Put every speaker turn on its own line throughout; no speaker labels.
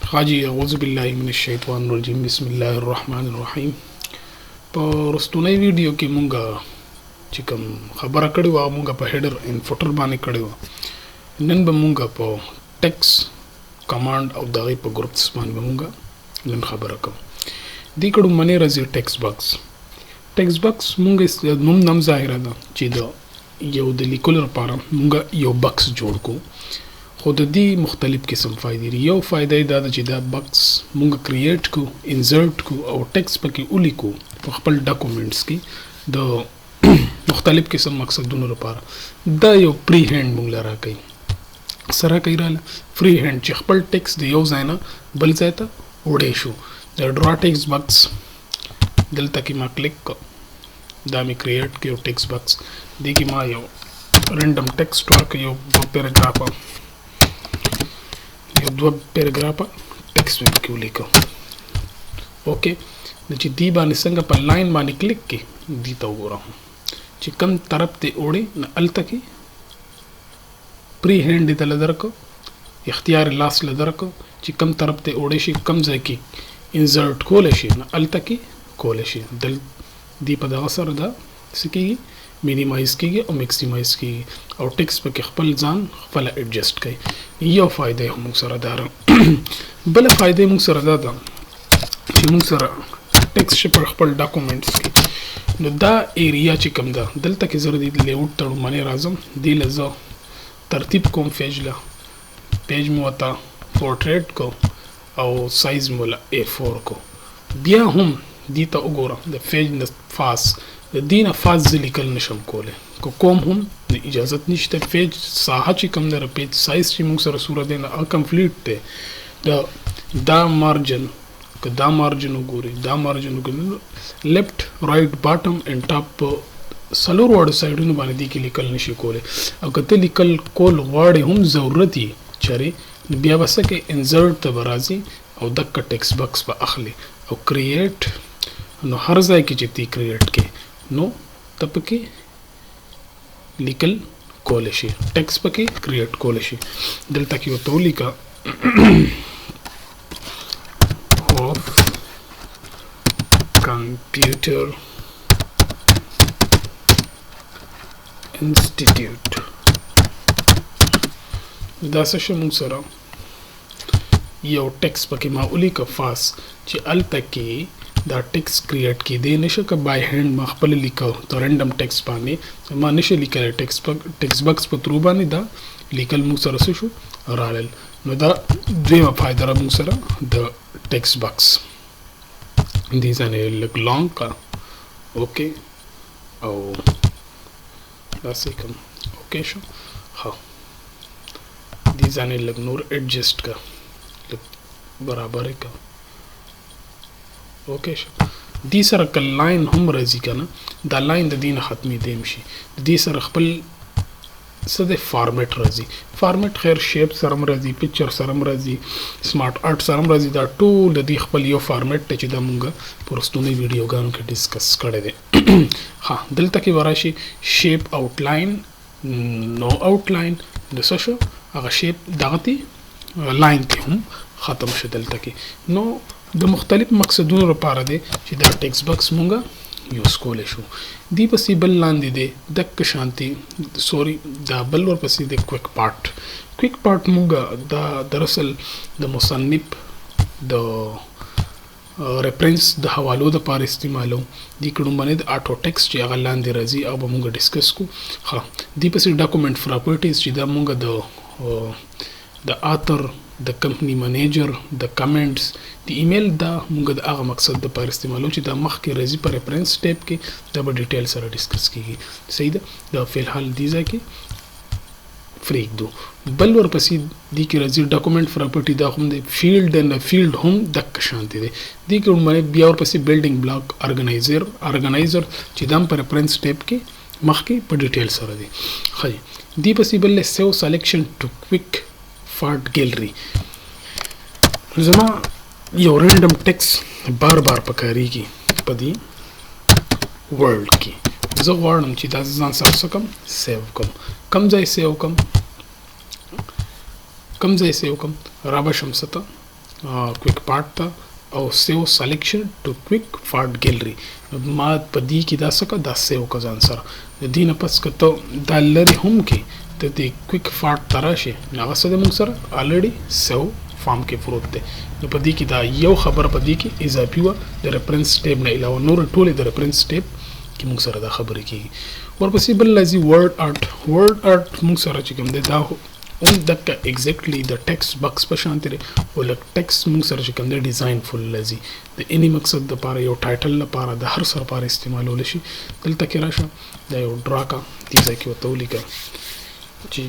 حاجی اعوذ بالله من الشیطان الرجیم بسم الله الرحمن الرحیم. په رستونی ویډیو کې مونږه چې کوم خبره کړې وه مونږه په هیډر ان فوټر باندې کړې وه. نن به مونږه په ټیکس کمانډ او دغې په ګروپس باندې به مونږه نن خبره کوو. دې کړو منې راځي ټیکس باکس مونږ نوم نام ظاهره ده چې د یو د لیکلو لپاره مونږه یو بکس جوړ کو. خو د دې مختلف قسم فائدې دي. یو فائدې دا ده چې دا بکس مونږ کریټ کو، انسرټ کو او ټیکس پکې ولیکو په خپل ډاکومنټس کې د مختلف قسم مقصدونو لپاره. دا یو پری هند مونږ لاره کوي سره کوي راله فری هند چې خپل ټیکس د یو ځای نه بل ځای ته وړې شو. د ډرا ټیکس باکس دلته کې ما کلیک کو، دا می کریټ کې یو ټیکس باکس دی کې ما یو رینډم ټیکسټ ورکړ، یو دو پیراګرافه ټیکسټ مې پکې ولیکو. اوکې نو چې دی باندې څنګه په لاین باندې کلیک کې دی ته وګورم چې کم طرف ته وړې نه الته کې پری هند ته لدرکو اختیار لاس لدرکو چې کم طرف ته وړې شي کم ځای کې انسرټ کول شي نه الته کې کول شي. دل دی په دغه سره دا سکیږي مینیمایز کیږي او میکسیمایز کیږي او ټیکس پکې خپل ځان خپل ایڈجسټ کوي. یو فائدې هم سره دار بل فائدې موږ سره دا ده چې موږ سره ټیکس پر خپل ډاکومنټس کې نو دا ایریا چې کوم ده دلته کې زره دی لیاوټ تړو باندې راځم دی لزه ترتیب کوم پیج مو وتا پورټریټ کو او سایز مولا A4 کو. بیا هم دی ته وګورم د پیج د فاس د دینه فاز لیکل نشم کوله کوم هم اجازه نشته. پیج ساحه چې کوم در پیج سایز چې موږ سره صورت نه کمپلیټ ته دا مارجن که دا مارجن وګوري لیفت رائټ باټم اینڈ ټاپ سلور ورډ سایډونو باندې دی کې لیکل نشي کوله. او کته لیکل کول غواړي هم ضرورتي چره بیا وسکه انسرټ ته برازي او دک ټیکس باکس په اخلي او کریټ نو هر ځای کې چې تی کریټ کې نو تپکې لیکل کول شي ټیکس پکې کریټ کول شي. دلته کې وته لیکا of computer institute دا څه موږ سره یو ټیکس پکې ما ولیکا فاس چې الته کې دا ټیکس کریټ کې دی نشه که بای هند ما خپل لیکو ته رینډم ټیکس باندې ما نشه لیکل ټیکس باکس په ترو باندې دا لیکل موږ سره شو رالل. نو دا دویمه فائدہ را موږ سره د ټیکس باکس دي ځنه لک لانګ کا اوکې او دا څه کوم اوکې شو. ها دي ځنه لک نور ایڈجسټ کا برابر کا اوکې شو. دی سره کل لاین هم راځي کنه دا لاین د دین ختمي دیم شي دی سره خپل څه د فارمیټ راځي فارمیټ خیر شیپ سره راځي پکچر سره راځي سمارټ آرټ سره راځي دا ټول د دې خپل یو فارمیټ ته چې د مونږه پرستونی ویډیوګانو کې ډیسکس کړی دی. ها دلته کې وراشي شیپ آوټ لاین نو آوټ لاین د څه شو هغه شیپ دغه لاین ته هم ختم شو. دلته کې نو د مختلف مقصدونو لپاره دی چې دا ټیکس باکس مونږه یوز کولای شو. دی پسې بل لاندې دی دک شانتي سوري دا بل ور پسې دی کویک پارت مونږه دا دراصل د مصنف د ریفرنس د حوالو د لپاره استعمالو دی کډو باندې د اټو ټیکس چې هغه لاندې راځي او به مونږه ډیسکس کو. ها دی پسې ډاکومنٹ پراپرټیز چې دا مونږه د آثر د کمپنی منیجر د کمنټس د ایمیل دا موږ د هغه مقصد د پر استعمالو چې دا مخ کې راځي پر ریفرنس ټیب کې دا به ډیټیل سره ډیسکس کیږي. صحیح ده دا فلحال دی ځکه فریک دو بل ور پسې دی کې راځي ډاکومنٹ پراپرټی دا هم د فیلډ هم د شانتي دی دی کې باندې بیا ور پسې بیلډینګ بلاک ارګنایزر چې دا پر ریفرنس ټیب کې مخ کې په ډیټیل سره دی. خی دی پسې بل سیو سلیکشن ټو کویک فارټ ګیلری زما یو رینډم ټیکس بار پکاريږي په دې ورلد کې زه غواړم چې دا ځان سره سکم سیو کوم کم ځای سیو کوم را بشم ستا quick part ته او سیو سلیکشن ټو کویک پارت ګیلری ما په دې کې دا څه دا سیو کا ځان سره د دې نه پس کته دا لري هم کې ته دې کویک پارت تراشه نو څه د موږ سره الریډي سیو فارم کې پروت دی نو په دې کې دا یو خبر په دې کې اضافي و د ریفرنس ټیب نه علاوه نور ټول د ریفرنس ټیب کې موږ سره دا خبرې کیږي ورپسې بل لازم ورډ ارت موږ سره چې کوم دی دا اون دک ایگزیکټلی د ټیکسټ باکس په شان دی ولک ټیکسټ موږ سره چې کوم دی ډیزاین فل لذي د اني مقصد د لپاره یو ټایټل لپاره د هر سر لپاره استعمالول شي دلته کې راشه دا یو ډرا کا دې ځای کې وته ولیکه چې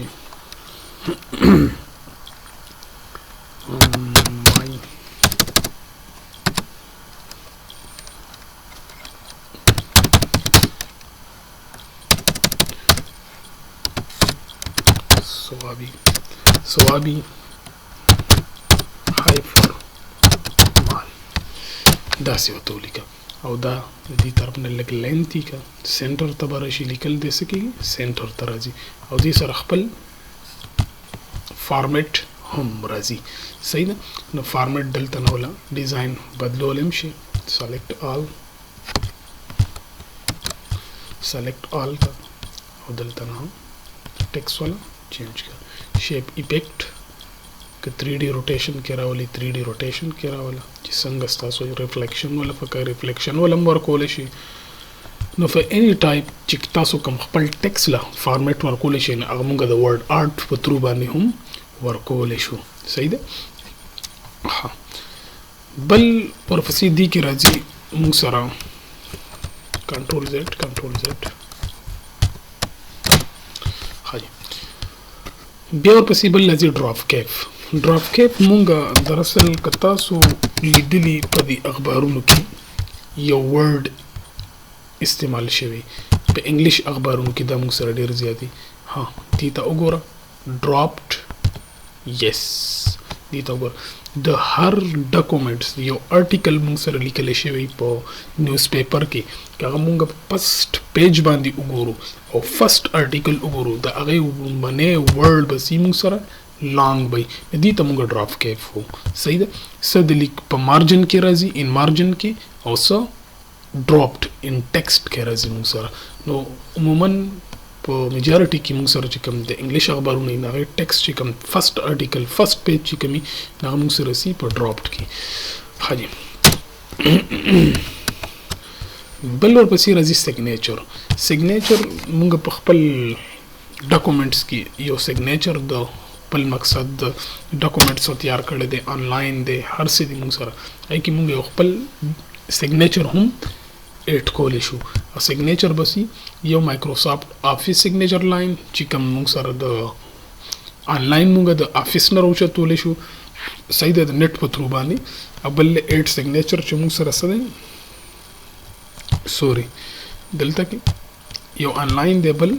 سوابي هايفر مال دا سی وته ولیکه او دا دې طرف نه لګ لینتي کا سنټر ته برشي لیکل دي سکی سنټر ته راځي او دې سره خپل فارمیټ هم راځي صحیح ده نو فارمیټ دلته نه ولا ډیزاین بدلولم شي سلیکټ آل کا او دلته نه ټیکس والا چینج کړ شیپ ایفیکٹ که 3D روټیشن کې راولي 3D روټیشن کې راولا چې څنګه تاسو ریفلیکشن ولا فکر ریفلیکشن ولا ورکول شي نو فور اني ټایپ چې تاسو کوم خپل ټیکس لا فارمیټ ورکول شي نو هغه موږ د ورډ آرت په ترو باندې هم ورکول شو صحیح ده بل ورپسې دی کې راځي موږ سره کنټرول زد بیا ورپسې بل لازم ډراپ کیپ مونږه دراصل کتا سو لیدلی په دې اخبارونو کې یو ورډ استعمال شوی په انګلیش اخبارونو کې دا موږ سره ډیر زیاتی دې ته وګوره ډراپډ یس دې ته وګوره د هر ډاکومنټس یو آرټیکل موږ سره لیکل شوی په نیوز پیپر کې هغه موږ فرست پیج باندې وګورو او فرست آرټیکل وګورو دا هغه باندې ورډ بس موږ سره لانګ وي دې ته موږ ډراپ کیف وو صحیح ده څه د لیک په مارجن کې راځي ان مارجن کې او څه ډراپډ ان ټیکسټ کې راځي موږ سره نو عموما په میجارټي کې موږ سره چې کوم د انګلیش اخبارونه نه هغه ټیکسټ چې کوم فرست آرټیکل فرست پیج چې کومي هغه موږ سره سي په ډراپډ کې حاجی بل ورپسې راځي سیګنیچر موږ په خپل ډاکومنټس کې یو سیګنیچر د خپل مقصد د ډاکومنټس تیار کړی دی آنلاین دی هر څه دی موږ سره ای کې موږ یو خپل سیګنیچر هم ایډ کولی شو او سیګنیچر بسی یو مایکروسافټ افیس سیګنیچر لاین چې کوم موږ سره د آنلاین موږ د افیس نه راوچتولی شو صحیح ده د نیټ په تھرو باندې بل ایډ سیګنیچر چې موږ سره څه دی سوري دلته کې یو آنلاین دی بل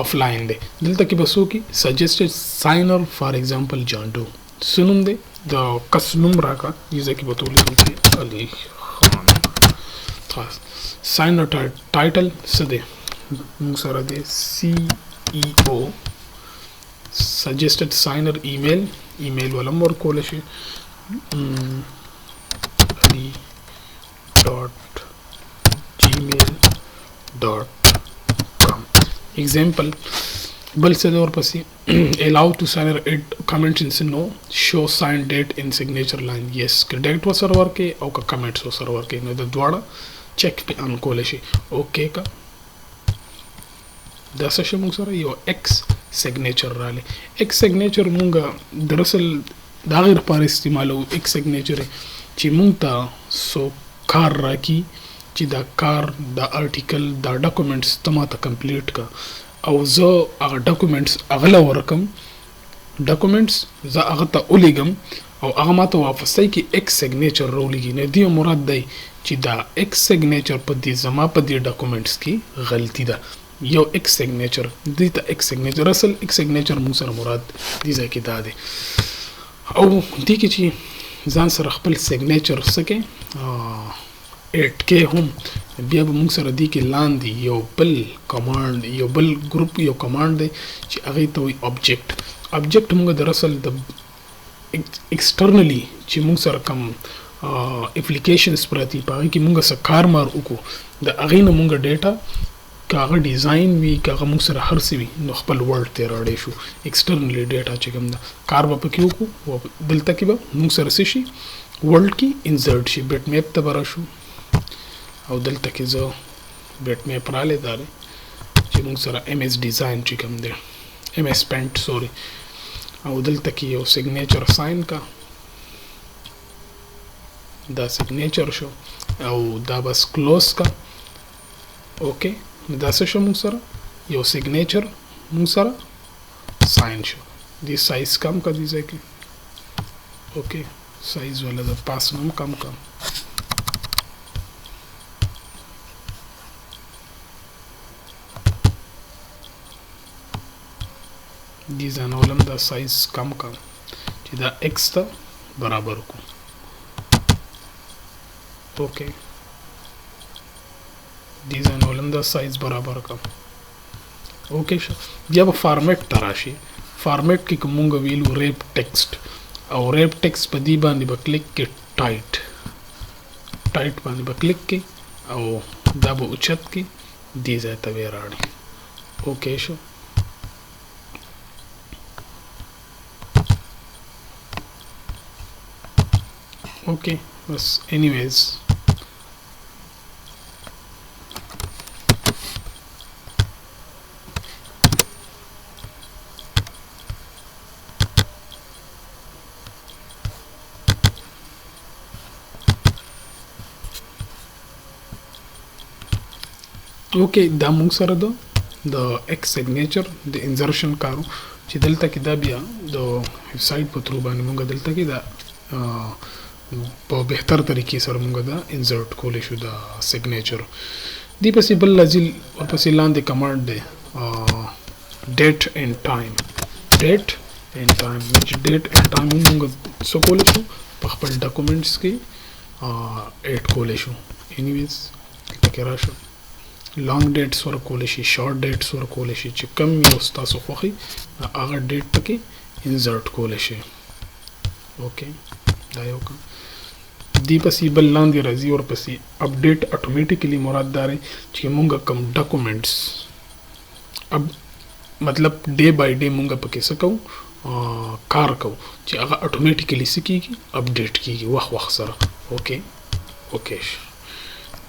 آفلاین دی دلته کې بسو کې سجیسټډ ساینر فار ایگزامپل جان ډو سنوم دی د کس نوم راکا یزه کې بتولې کې علي خان خاص ساینر ټایټل څه دی موږ سره دی سی ای او سجیسټډ ساینر ایمیل ولم ورکول شي gmail.com example بل څه دور پسې allow to sign add comments in no show sign date in signature line yes که ډیټ و سرور کې او که کمنټس و سرور کې نو د دواړه چیک په ان کول شي اوکې کا دا څه شي موږ سره یو ایکس سیګنیچر رالی ایکس سیګنیچر موږ دراصل دا غیر لپاره استعمالو ایکس سیګنیچر چې موږ ته سو کار راکی چې دا کار دا آرټیکل دا ډاکومنټس تماته کمپلیټ کا او زه هغه ډاکومنټس اغلا ورکم ډاکومنټس زه هغه ته ولیږم او هغه ماته واپس کی ایکس سیګنیچر رولېږي نه دی مراد دی چې دا ایکس سیګنیچر په دې زما په دې ډاکومنټس کې غلطی ده یو ایکس سیګنیچر دې ته ایکس سیګنیچر اصل ایکس سیګنیچر موږ سره مراد دې ځکه دا دی او دې کې چې ځان سره خپل سیګنیچر سکه ایډ کې هم بیا به موږ سره دی کې لاندې یو بل کمانډ یو بل ګروپ یو کمانډ دی چې هغه ته وي آبجیکټ موږ دراصل د ایکسټرنلی چې موږ سره کوم اپلیکیشنز پراتی په هغه کې موږ سره کار مار وکړو د هغې نه موږ ډیټا کاغه ډیزاین وي کاغه موږ سره هر څه وي نو خپل ورډ ته راړې شو ایکسټرنلی ډیټا چې کوم ده کار به پکې وکړو دلته کې به موږ سره څه شي ورلډ کې انسرټ شي بیٹ میپ ته به راشو او دلته کې زه بیٹ میپ رالی دا دی چې موږ سره ایم ایس ډیزاین چې کوم دی ایم ایس پینټ سوري او دلته کې یو سیګنیچر ساين کا دا سیګنیچر شو او دا بس کلوز کا اوکې دا څه شو موږ سره یو سیګنیچر موږ سره ساين شو دی سایز کم کا دی ځای کې اوکې سایز والا د پاس نوم کم دی ځانولم دا سایز کم چې دا ایکس ته برابر کو اوکې دی ځانولم دا سایز برابر اوکې شو بیا به فارمیټ ته راشي فارمیټ کې کوم موږ ویلو ریپ ټیکسټ او ریپ ټیکسټ په دې باندې به کلیک کې ټایټ باندې به کلیک کې او دا به اوچت کې دې ځای ته به راړي اوکې شو اوکې بس انیویز اوکې دا موږ سره د ایکس سیګنیچر د انزرشن کارو چې دلته کې دا بیا د ویب سایټ په تھرو باندې موږ دلته کې دا په بهتر طریقې سره موږ دا انزرټ کولی شو دا سیګنیچر دی پسې بل لازم ورپسې لاندې کمانډ دی ډیټ اینډ ټایم چې ډیټ اینډ ټایم موږ څه کولی شو په خپل ډاکومنټس کې ایډ کولی شو انیویز دلته کې راشو لانګ ډیټس ورکولی شي شارټ ډیټس ورکولی شي چې کم یو ستاسو خوښي هغه ډیټ پکې انزرټ کولی شي اوکې دا یو کم دی پسې بل لاندې راځي ورپسې اپډیټ اټومیټیکلی مراد دا دی چې موږ کم ډاکومنټس مطلب ډے بای ډے موږ پکې څه کوو کار کوو چې هغه اټومیټیکلی څه کېږي اپډیټ کېږي وخت سره اوکې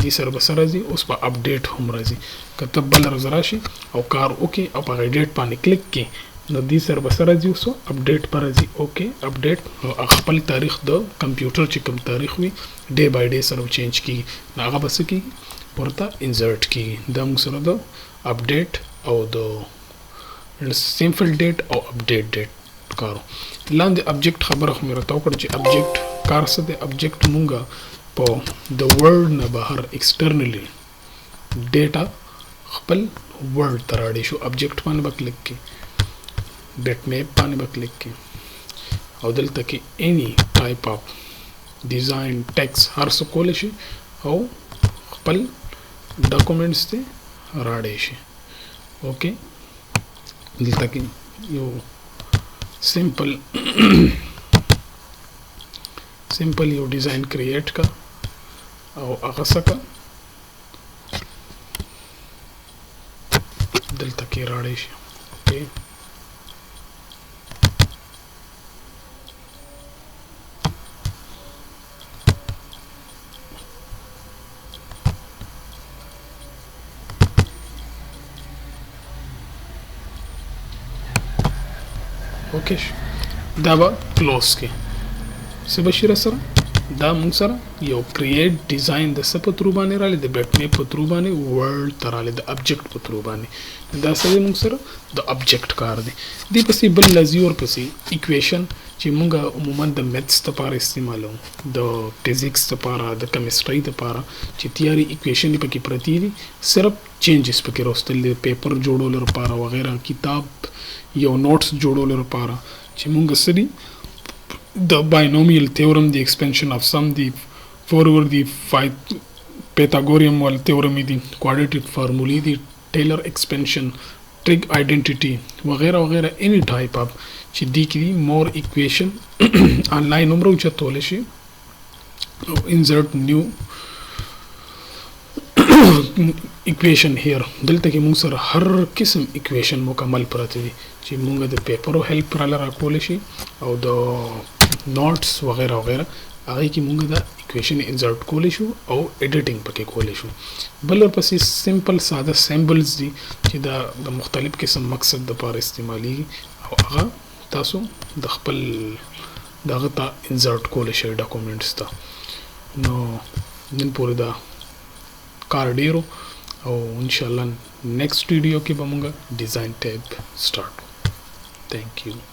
دې سره به څه راځي اوس په اپډیټ هم راځي که ته بل ورځ راشي او کار وکړې او په هغه ډیټ باندې کلیک کړې نو دې سره به څه راځي اوس اپډیټ په راځي اوکې اپډیټ خپل تاریخ د کمپیوټر چې کوم تاریخ وي ډے بای ډے سره چینج کېږي نو هغه به څه کېږي ورته انزرټ کېږي دا موږ سره د اپډیټ او د سیمپل ډیټ او اپډیټ ډیټ کارو لاندې ابجیکټ خبره خو مې راته وکړه چې ابجیکټ کار څه دی ابجیکټ مونږ په د ورډ نه بهر ایکسټرنلی ډیټا خپل ورډ ته راړی شو ابجیکټ باندې به کلیک کړئ بیٹ میپ باندې به کلیک کړئ او دلته کې any type of design text هر څه کولی شي او خپل ډاکومنټس ته راړی شي اوکې دلته کې یو سمپل یو ډیزاین کریټ کا او هغه څه کا دلته کې راړی شي اوکې اوکې دا به کلوز کې څه بشي را سره دا موږ سره یو کریټ ډیزاین د څه په تھرو باندې رالی د بیټ میپ په تھرو باندې ورلډ ته رالی د ابجیکټ په تھرو باندې دا څه دی موږ سره د ابجیکټ کار دی دې پسې بل لازي ورپسې ایکویشن چې موږ عموما د میتھس لپاره استعمالوو د فزیکس لپاره د کیمستري لپاره چې تیاري ایکویشن پکې پرتی دي صرف چینجز پکې راوستل دي پیپر جوړولو لپاره وغیرہ کتاب یو نوټس جوړولو لپاره چې موږ سړي the binomial theorem the expansion of sum the forever the Pythagorean wal theorem the quadratic formulae the Taylor expansion trig identity वगैरह वगैरह any type of چې دی کې مور اکویشن انلاین عمره اوچتولی شي او انسرټ نیو equation here دلته کې موږ سره هر قسم equation مکمل پراته دي چې موږ د پیپرو هیلپ را راکول شي او د نوټس وغیرہ وغیرہ هغه کې موږ دا equation انسرټ کول شو او ایډیټینګ پکې کول شو بل ورپسې سمپل ساده سمبلز دي چې دا د مختلف قسم مقصد لپاره استعمالي او هغه تاسو د خپل دغه ته انسرټ کول شي ډاکومېنټس ته نو نن پورې دا کار ډیرو او ان شاء الله نیکسٹ ویډیو کې به موږ ډیزاین ټیب سٹارټ. تھینک یو.